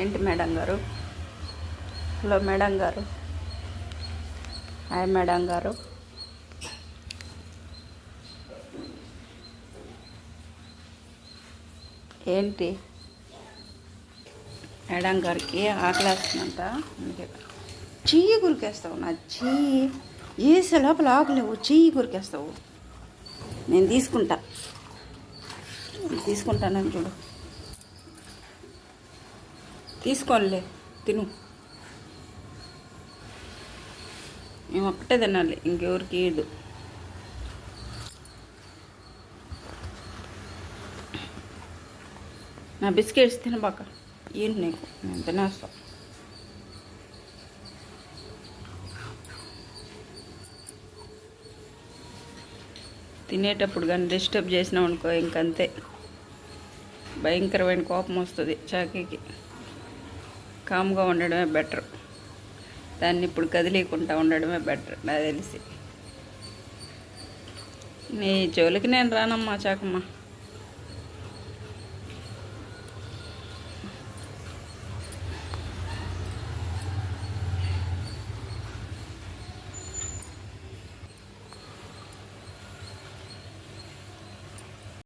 ఏంటి మేడం గారు? Hello madam గారు, హాయ్ మేడం గారు. ఏంటి మేడం గారికి ఆకలేస్తుందంట, అందుకే చెయ్యి గురికేస్తావు. నా చెయ్యి వేసే లోపల ఆకలేవు, చెయ్యి గురికేస్తావు. నేను తీసుకుంటానని చూడు. తీసుకోనిలే, తిను. మేము ఒక్కటే తినాలి, ఇంకెవరికి ఇదు. నా బిస్కెట్స్ తినబాక, ఏంటి నీకు? నేను తినేస్తాను. తినేటప్పుడు కానీ డిస్టర్బ్ చేసినాం అనుకో, ఇంకంతే, భయంకరమైన కోపం వస్తుంది చాకీకి. కామ్గా ఉండడమే బెటర్. దాన్ని ఇప్పుడు కదిలీకుండా ఉండడమే బెటర్ నాకు తెలిసి. నీ జోలికి నేను రానమ్మా చాకమ్మ.